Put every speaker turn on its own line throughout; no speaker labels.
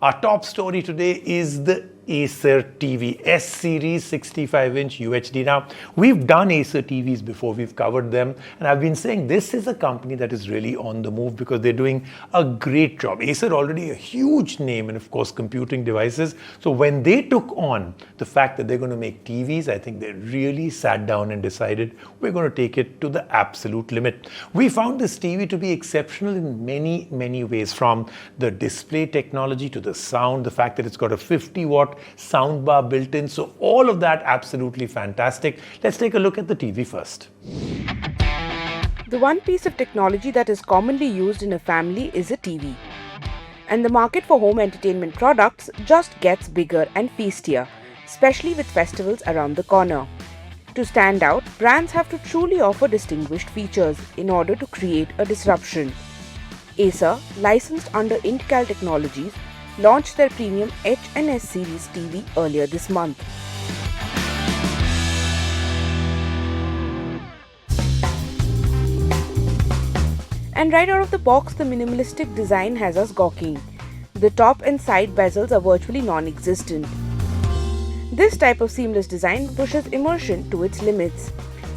Our top story today is the Acer TV, S series 65-inch UHD. Now, we've done Acer TVs before, we've covered them, and I've been saying this is a company that is really on the move because they're doing a great job. Acer already a huge name in, of course, computing devices. So when they took on the fact that they're going to make TVs, I think they really sat down and decided we're going to take it to the absolute limit. We found this TV to be exceptional in many, many ways, from the display technology to the sound, the fact that it's got a 50-watt soundbar built in. So all of that absolutely fantastic. Let's take a look at the TV first.
The one piece of technology that is commonly used in a family is a TV. And the market for home entertainment products just gets bigger and feastier, especially with festivals around the corner. To stand out, brands have to truly offer distinguished features in order to create a disruption. Acer, licensed under Intel Technologies, launched their premium H and S series TV earlier this month. And right out of the box, the minimalistic design has us gawking. The top and side bezels are virtually non-existent. This type of seamless design pushes immersion to its limits.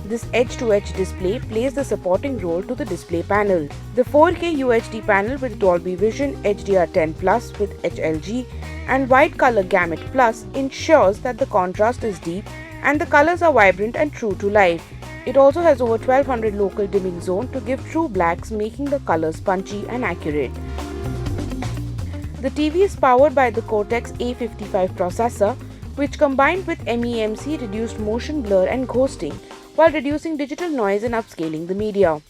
This edge-to-edge display plays the supporting role to the display panel. The 4K UHD panel with Dolby Vision HDR10 Plus with HLG and Wide Color Gamut Plus ensures that the contrast is deep and the colors are vibrant and true to life. It also has over 1200 local dimming zone to give true blacks, making the colors punchy and accurate. The TV is powered by the Cortex A55 processor, which combined with MEMC reduced motion blur and ghosting, while reducing digital noise and upscaling the media.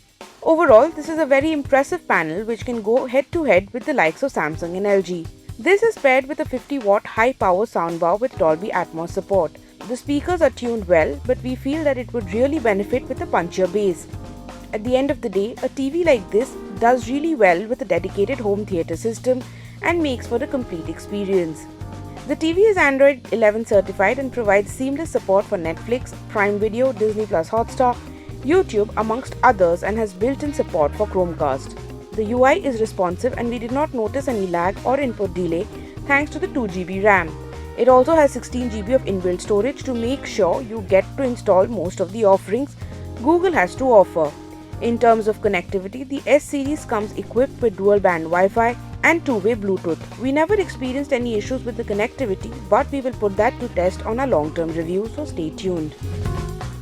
Overall, this is a very impressive panel which can go head-to-head with the likes of Samsung and LG. This is paired with a 50-watt high-power soundbar with Dolby Atmos support. The speakers are tuned well, but we feel that it would really benefit with a punchier bass. At the end of the day, a TV like this does really well with a dedicated home theatre system and makes for a complete experience. The TV is Android 11 certified and provides seamless support for Netflix, Prime Video, Disney Plus Hotstar, YouTube amongst others, and has built-in support for Chromecast. The UI is responsive and we did not notice any lag or input delay thanks to the 2GB RAM. It also has 16GB of inbuilt storage to make sure you get to install most of the offerings Google has to offer. In terms of connectivity, the S series comes equipped with dual-band Wi-Fi and two-way Bluetooth. We never experienced any issues with the connectivity, but we will put that to test on our long-term review, so stay tuned.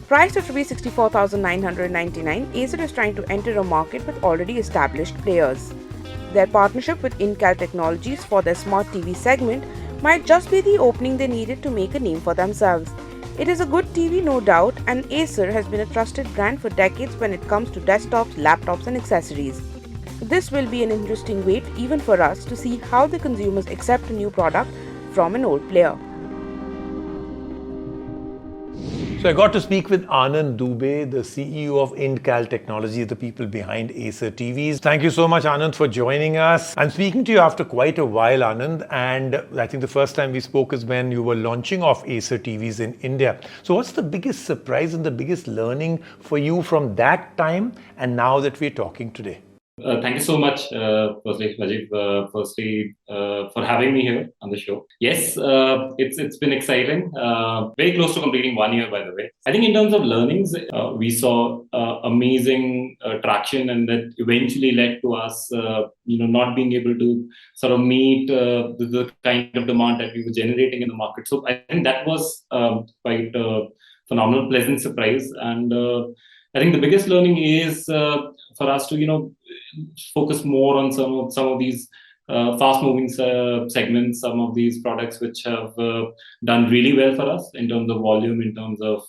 Priced at ₹64,999, Acer is trying to enter a market with already established players. Their partnership with Intel Technologies for their smart TV segment might just be the opening they needed to make a name for themselves. It is a good TV, no doubt, and Acer has been a trusted brand for decades when it comes to desktops, laptops, and accessories. This will be an interesting wait even for us to see how the consumers accept a new product from an old player.
So I got to speak with Anand Dubey, the CEO of Intel Technologies, the people behind Acer TVs. Thank you so much, Anand, for joining us. I'm speaking to you after quite a while, Anand, and I think the first time we spoke is when you were launching off Acer TVs in India. So what's the biggest surprise and the biggest learning for you from that time and now that we're talking today?
Thank you so much, firstly, Rajiv, for having me here on the show. Yes, it's been exciting. Very close to completing 1 year, by the way. I think in terms of learnings, we saw amazing traction, and that eventually led to us, not being able to sort of meet the kind of demand that we were generating in the market. So I think that was quite a phenomenal, pleasant surprise. And I think the biggest learning is for us to, focus more on some of these fast-moving segments, some of these products which have done really well for us in terms of volume, in terms of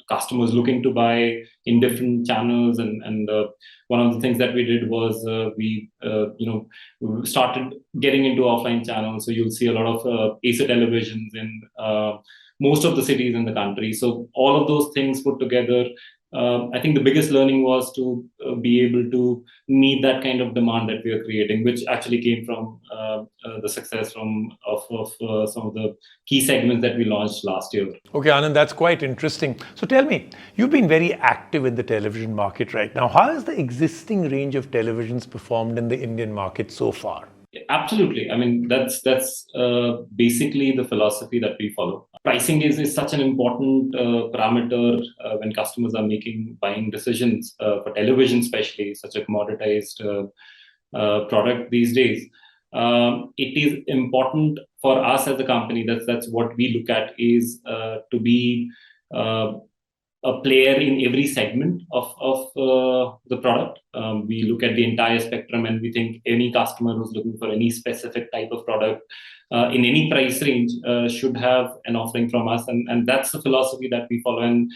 customers looking to buy in different channels. And one of the things that we did was we started getting into offline channels. So you'll see a lot of Acer televisions in most of the cities in the country. So all of those things put together, I think the biggest learning was to be able to meet that kind of demand that we are creating, which actually came from the success of some of the key segments that we launched last year.
Okay, Anand, that's quite interesting. So tell me, you've been very active in the television market right now. How has the existing range of televisions performed in the Indian market so far?
Absolutely. I mean, that's basically the philosophy that we follow. Pricing is such an important parameter when customers are making buying decisions for television, especially such a commoditized product these days. It is important for us as a company. That's what we look at is to be uh, a player in every segment of the product. We look at the entire spectrum, and we think any customer who's looking for any specific type of product in any price range should have an offering from us, and that's the philosophy that we follow. And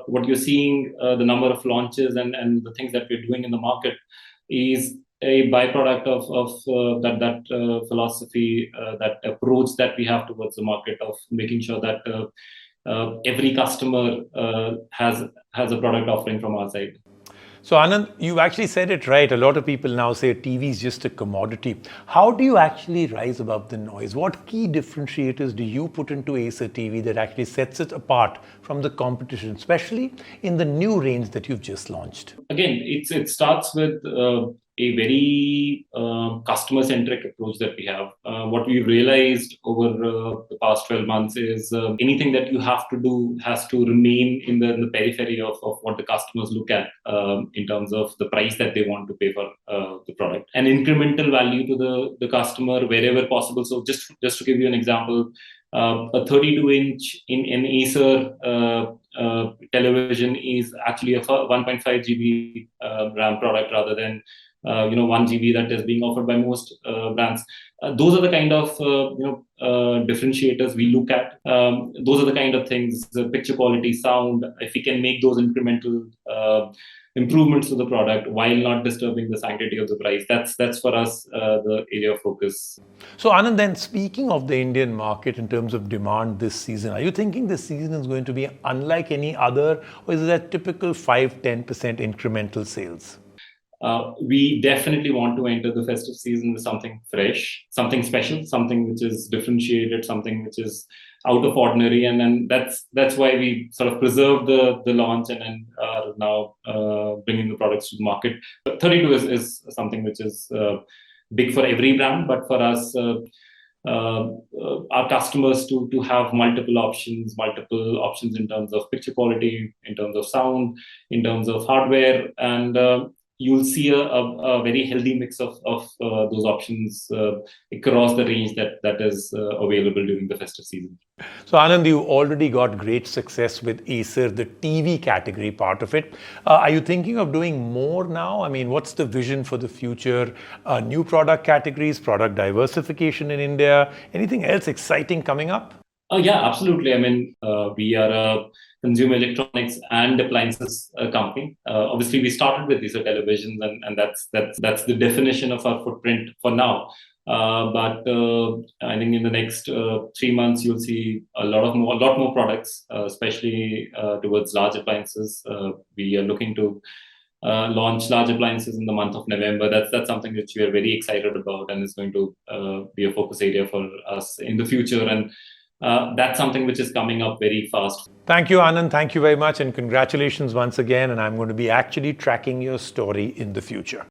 what you're seeing, the number of launches and the things that we're doing in the market is a byproduct of that philosophy, that approach that we have towards the market of making sure that every customer has a product offering from our side.
So Anand, you actually said it right. A lot of people now say TV is just a commodity. How do you actually rise above the noise? What key differentiators do you put into Acer TV that actually sets it apart from the competition, especially in the new range that you've just launched?
Again, it starts with a very customer-centric approach that we have. What we've realized over the past 12 months is anything that you have to do has to remain in the periphery of what the customers look at in terms of the price that they want to pay for the product. And incremental value to the customer wherever possible. So just to give you an example, a 32-inch in an Acer television is actually a 1.5 GB RAM product rather than 1 GB that is being offered by most brands. Those are the kind of differentiators we look at. Those are the kind of things: the picture quality, sound. If we can make those incremental improvements to the product while not disturbing the sanctity of the price, that's for us the area of focus.
So Anand, then speaking of the Indian market in terms of demand this season, are you thinking this season is going to be unlike any other, or is it that typical 5-10% incremental sales?
We definitely want to enter the festive season with something fresh, something special, something which is differentiated, something which is out of ordinary, and then that's why we sort of preserve the launch and then are now bringing the products to the market. But 32 is something which is big for every brand, but for us, our customers to have multiple options in terms of picture quality, in terms of sound, in terms of hardware, and you'll see a very healthy mix of those options across the range that is available during the festive season.
So Anand, you already got great success with Acer, the TV category part of it. Are you thinking of doing more now? I mean, what's the vision for the future? New product categories, product diversification in India, anything else exciting coming up?
Oh yeah, absolutely. I mean, we are a consumer electronics and appliances company. Obviously, we started with these televisions, and that's the definition of our footprint for now. But I think in the next 3 months, you'll see a lot more products, especially towards large appliances. We are looking to launch large appliances in the month of November. That's something which we are very excited about, and is going to be a focus area for us in the future. And that's something which is coming up very fast.
Thank you, Anand. Thank you very much, and congratulations once again. And I'm going to be actually tracking your story in the future.